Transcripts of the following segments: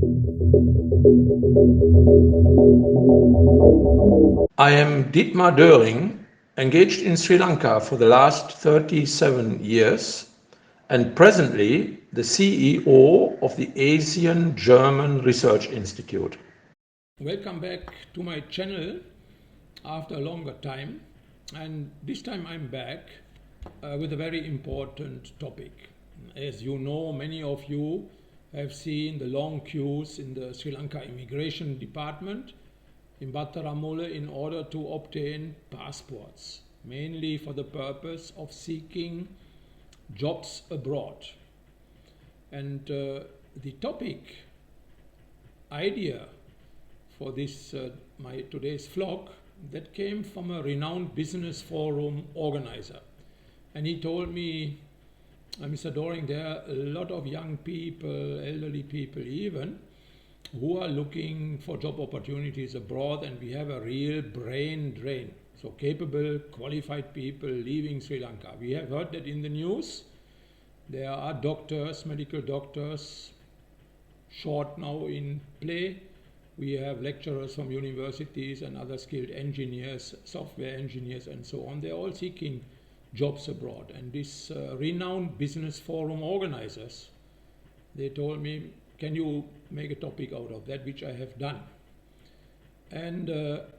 I am Dietmar Doering, engaged in Sri Lanka for the last 37 years and presently the CEO of the Asian German Research Institute. Welcome back to my channel after a longer time, and this time I'm back with a very important topic. As you know, many of you have seen the long queues in the Sri Lanka Immigration Department in Battaramulle in order to obtain passports, mainly for the purpose of seeking jobs abroad. And the topic idea for this my today's vlog that came from a renowned business forum organizer, and he told me, Mr. Doering, there are a lot of young people, elderly people even, who are looking for job opportunities abroad, and we have a real brain drain. So capable, qualified people leaving Sri Lanka. We have heard that in the news. There are doctors, medical doctors, short now in play. We have lecturers from universities and other skilled engineers, software engineers and so on. They're all seeking jobs abroad. And this renowned business forum organizers, they told me, can you make a topic out of that, which I have done. And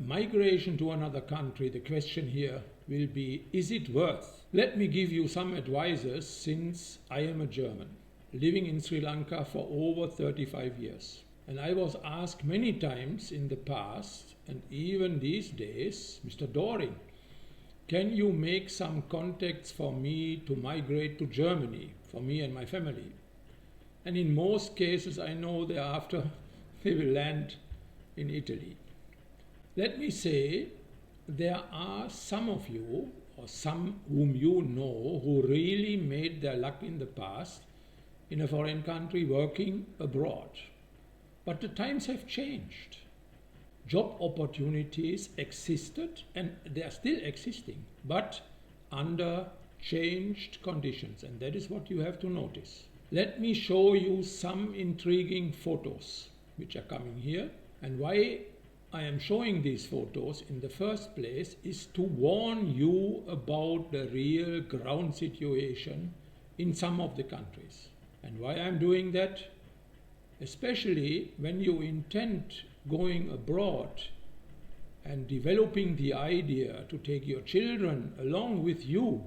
migration to another country, the question here will be, is it worth? Let me give you some advices, since I am a German, living in Sri Lanka for over 35 years. And I was asked many times in the past, and even these days, Mr. Doering, can you make some contacts for me to migrate to Germany, for me and my family? And in most cases, I know thereafter they will land in Italy. Let me say, there are some of you, or some whom you know, who really made their luck in the past in a foreign country working abroad. But the times have changed. Job opportunities existed, and they are still existing, but under changed conditions, and that is what you have to notice. Let me show you some intriguing photos which are coming here. And why I am showing these photos in the first place is to warn you about the real ground situation in some of the countries. And why I'm doing that? Especially when you intend going abroad and developing the idea to take your children along with you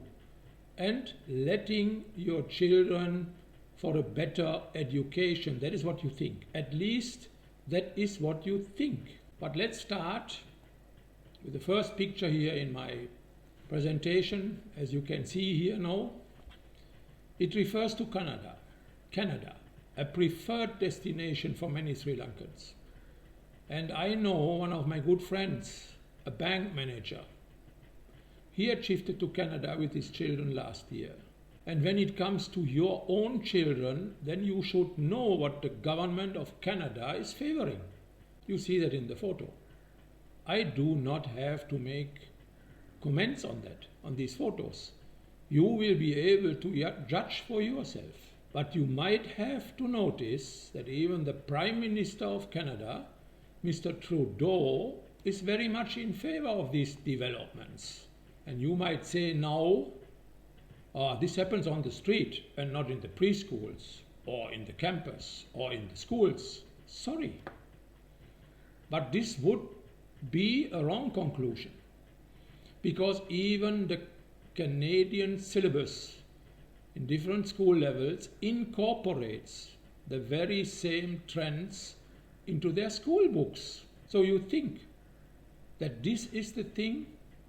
and letting your children for a better education. That is what you think. At least that is what you think. But let's start with the first picture here in my presentation. As you can see here now, it refers to Canada. Canada, a preferred destination for many Sri Lankans. And I know one of my good friends, a bank manager. He had shifted to Canada with his children last year. And when it comes to your own children, then you should know what the government of Canada is favoring. You see that in the photo. I do not have to make comments on that, on these photos. You will be able to judge for yourself. But you might have to notice that even the Prime Minister of Canada, Mr. Trudeau, is very much in favor of these developments. And you might say now, this happens on the street and not in the preschools or in the campus or in the schools. Sorry. But this would be a wrong conclusion, because even the Canadian syllabus in different school levels incorporates the very same trends into their school books. So you think that this is the thing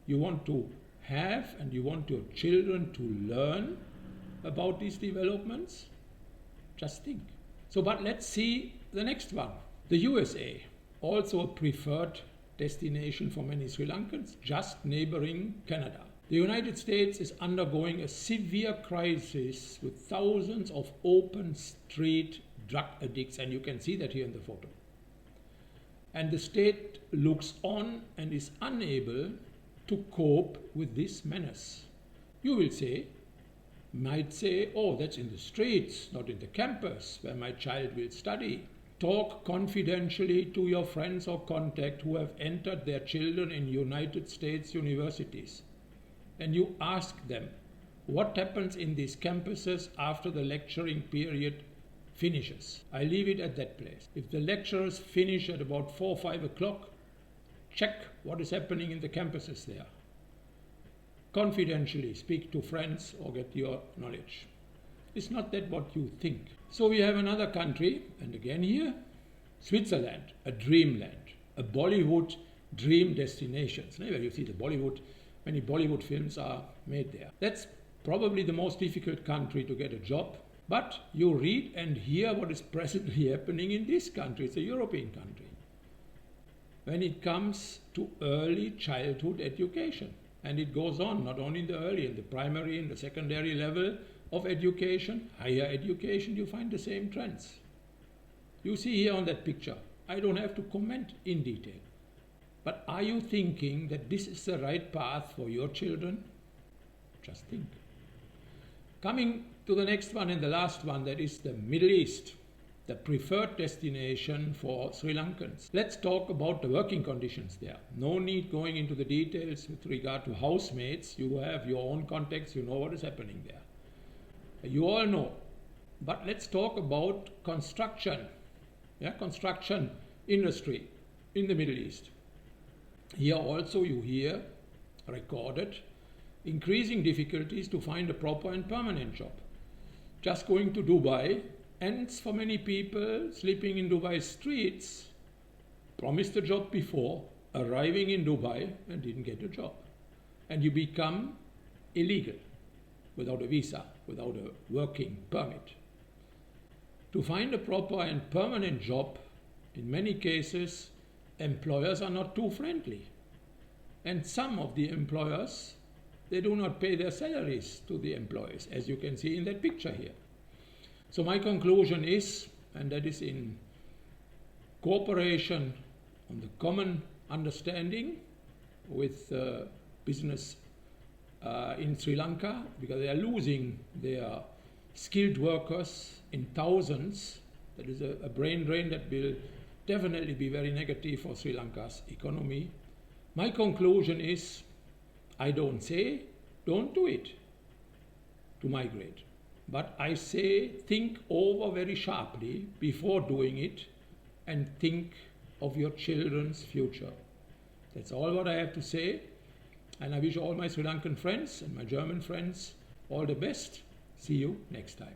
you want to have and you want your children to learn about these developments? Just think. So, but let's see the next one. The USA, also a preferred destination for many Sri Lankans, just neighboring Canada. The United States is undergoing a severe crisis with thousands of open street drug addicts, and you can see that here in the photo. And the state looks on and is unable to cope with this menace. You will say, might say, oh, that's in the streets, not in the campus where my child will study. talk confidentially to your friends or contact who have entered their children in United States universities, and you ask them what happens in these campuses after the lecturing period finishes. I leave it at that place. If the lecturers finish at about 4 or 5 o'clock, check what is happening in the campuses there. Confidentially speak to friends or get your knowledge. It's not that what you think. So we have another country, and again here, Switzerland, a dreamland, a Bollywood dream destinations. Where you see the Bollywood, many Bollywood films are made there. That's probably the most difficult country to get a job. But you read and hear what is presently happening in this country. It's a European country. When it comes to early childhood education. And it goes on, not only in the early, in the primary, in the secondary level of education, higher education, you find the same trends. You see here on that picture, I don't have to comment in detail. But are you thinking that this is the right path for your children? Just think. Coming to the next one and the last one, that is the Middle East, the preferred destination for Sri Lankans. Let's talk about the working conditions there. No need going into the details with regard to housemates. You have your own context, you know what is happening there. You all know. But let's talk about construction. Construction industry in the Middle East. Here also you hear recorded increasing difficulties to find a proper and permanent job. Just going to Dubai ends for many people sleeping in Dubai streets, promised a job before, arriving in Dubai and didn't get a job. And you become illegal without a visa, without a working permit. To find a proper and permanent job, in many cases, employers are not too friendly. And some of the employers, they do not pay their salaries to the employees, as you can see in that picture here. So my conclusion is, and that is in cooperation on the common understanding with business in Sri Lanka, because they are losing their skilled workers in thousands. That is a brain drain that will definitely be very negative for Sri Lanka's economy. My conclusion is, I don't say, don't do it to migrate. But I say, think over very sharply before doing it and think of your children's future. That's all what I have to say. And I wish all my Sri Lankan friends and my German friends all the best. See you next time.